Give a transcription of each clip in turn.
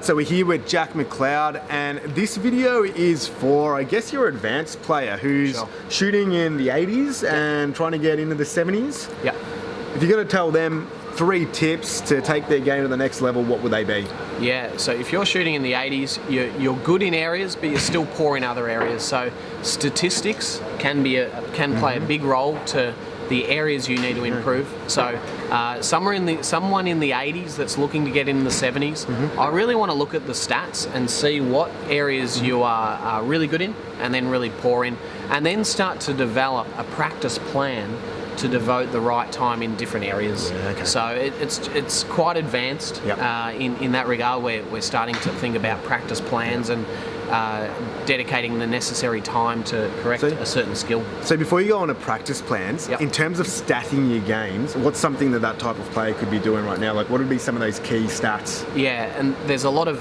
So we're here with Jack Macleod, and this video is for, I guess, your advanced player who's shooting in the 80s and trying to get into the 70s. Yeah. If you're going to tell them 3 tips to take their game to the next level, what would they be? Yeah, so if you're shooting in the 80s, you're good in areas, but you're still poor in other areas. So statistics can play a big role to the areas you need to improve. So someone in the 80s that's looking to get in the 70s, I really want to look at the stats and see what areas you are really good in and then really poor in, and then start to develop a practice plan to devote the right time in different areas. Yeah, okay. So it's quite advanced in that regard. We're starting to think about practice plans and dedicating the necessary time to correct a certain skill. So before you go on to practice plans, in terms of statting your games, what's something that type of player could be doing right now? Like, what would be some of those key stats? Yeah, and there's a lot of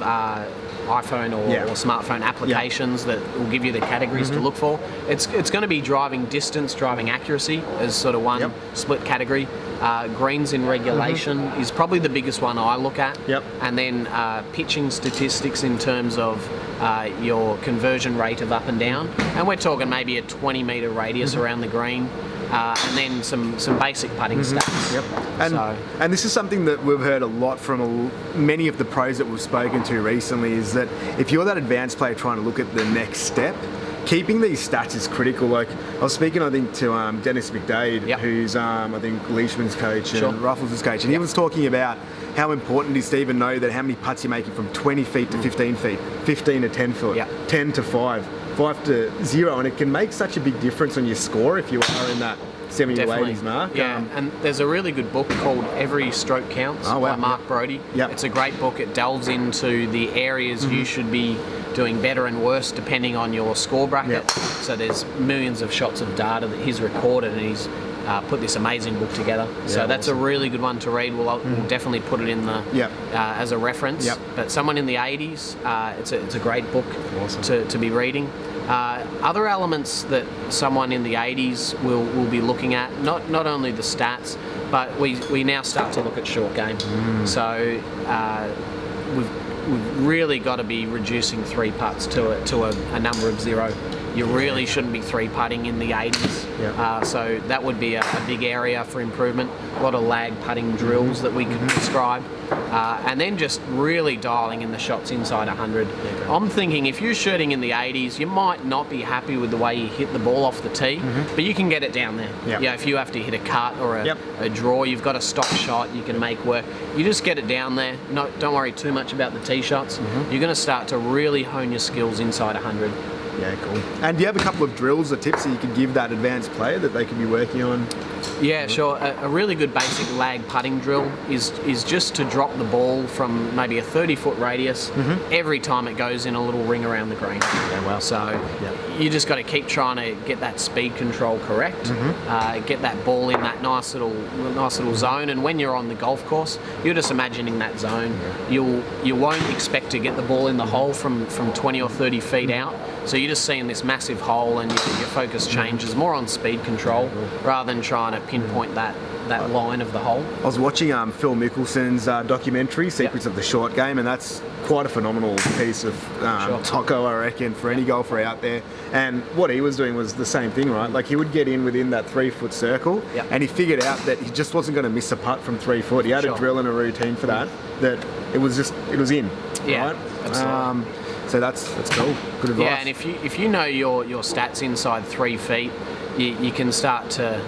iPhone or smartphone applications that will give you the categories to look for. It's going to be driving distance, driving accuracy as sort of one split category. Greens in regulation is probably the biggest one I look at. And then pitching statistics in terms of your conversion rate of up and down. And we're talking maybe a 20-meter radius around the green. And then some basic putting stats. And this is something that we've heard a lot from many of the pros that we've spoken to recently, is that if you're that advanced player trying to look at the next step, keeping these stats is critical. Like, I was speaking, I think, to Dennis McDade, who's, I think, Leishman's coach and Ruffles' coach, and he was talking about how important it is to even know that how many putts you're making from 20 feet to 15 feet, 15 to 10 foot, 10 to 5, 5 to 0, and it can make such a big difference on your score if you are in that 70 to 80s mark. Yeah, and there's a really good book called Every Stroke Counts by Mark Brody. It's a great book. It delves into the areas you should be doing better and worse depending on your score bracket. So there's millions of shots of data that he's recorded, and he's put this amazing book together. So that's a really good one to read. We'll definitely put it in the as a reference. But someone in the 80s, it's a great book to be reading. Other elements that someone in the 80s will be looking at, not only the stats, but we now start to look at short game. So we've really got to be reducing 3 putts to a number of 0. You really shouldn't be 3-putting in the 80s. So that would be a big area for improvement. A lot of lag putting drills that we could prescribe. And then just really dialing in the shots inside 100. I'm thinking if you're shooting in the 80s, you might not be happy with the way you hit the ball off the tee, but you can get it down there. Yeah, if you have to hit a cut or a draw, you've got a stock shot you can make work. You just get it down there. Don't worry too much about the tee shots. You're going to start to really hone your skills inside 100. Yeah, cool. And do you have a couple of drills or tips that you could give that advanced player that they could be working on? Yeah, sure. A really good basic lag putting drill is just to drop the ball from maybe a 30-foot radius every time it goes in a little ring around the green. So you just got to keep trying to get that speed control correct, get that ball in that nice little zone, and when you're on the golf course, you're just imagining that zone. You won't expect to get the ball in the hole from 20 or 30 feet out. So you're just seeing this massive hole, and your focus changes more on speed control rather than trying to pinpoint that line of the hole. I was watching Phil Mickelson's documentary, Secrets of the Short Game, and that's quite a phenomenal piece of taco, I reckon, for any golfer out there. And what he was doing was the same thing, right? Like, he would get in within that 3-foot circle, and he figured out that he just wasn't going to miss a putt from 3 foot. He had a drill and a routine for that it was in. Right? Absolutely. So that's cool. Good advice. Yeah, and if you know your stats inside 3 feet, you can start to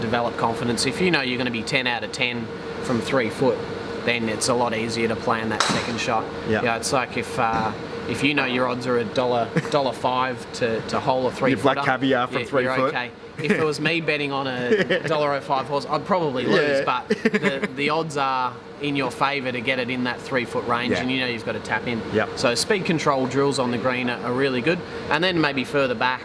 develop confidence. If you know you're going to be 10 out of 10 from 3 foot, then it's a lot easier to plan that second shot. It's like if you know your odds are $1.05 to hole a 3-footer. Your black caviar from 3 foot. Okay. If it was me betting on a $1.05 horse, I'd probably lose. But the odds are in your favour to get it in that 3-foot range, and you know you've got to tap in. So speed control drills on the green are really good. And then maybe further back,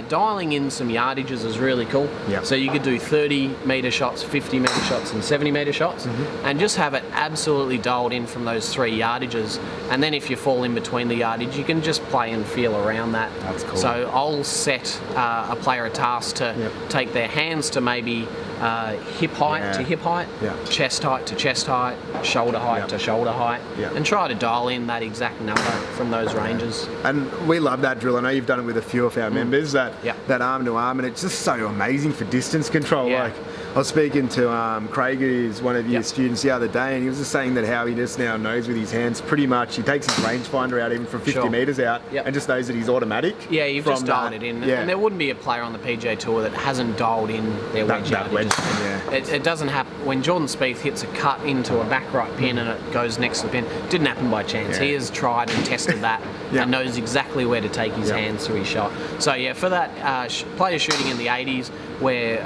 dialing in some yardages is really cool. So you could do 30-metre shots, 50-metre shots, and 70-metre shots, and just have it absolutely dialed in from those 3 yardages. And then if you fall in between the yardage, you can just play and feel around that. That's cool. So I'll set a player a task to take their hands to maybe hip height to hip height, chest height to chest height, shoulder height to shoulder height, Yep. and try to dial in that exact number from those ranges. And we love that drill. I know you've done it with a few of our members, that arm to arm, and it's just so amazing for distance control. Yeah. Like, I was speaking to Craig, who's one of your students, the other day, and he was just saying that how he just now knows with his hands pretty much, he takes his rangefinder out even from 50 metres out and just knows that he's automatic. Yeah, you've just dialed it in. Yeah. And there wouldn't be a player on the PGA Tour that hasn't dialed in their wedge out. It doesn't happen. When Jordan Spieth hits a cut into a back right pin and it goes next to the pin, it didn't happen by chance. He has tried and tested that and knows exactly where to take his hands through his shot. So yeah, for that player shooting in the 80s, where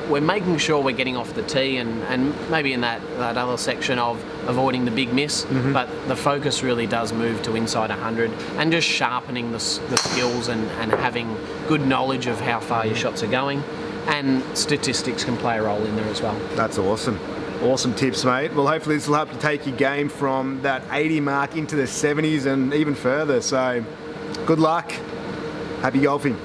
we're making sure we're getting off the tee and maybe in that other section of avoiding the big miss, but the focus really does move to inside 100 and just sharpening the skills and having good knowledge of how far your shots are going, and statistics can play a role in there as well. That's awesome. Awesome tips, mate. Well, hopefully this will help you take your game from that 80 mark into the 70s and even further. So good luck. Happy golfing.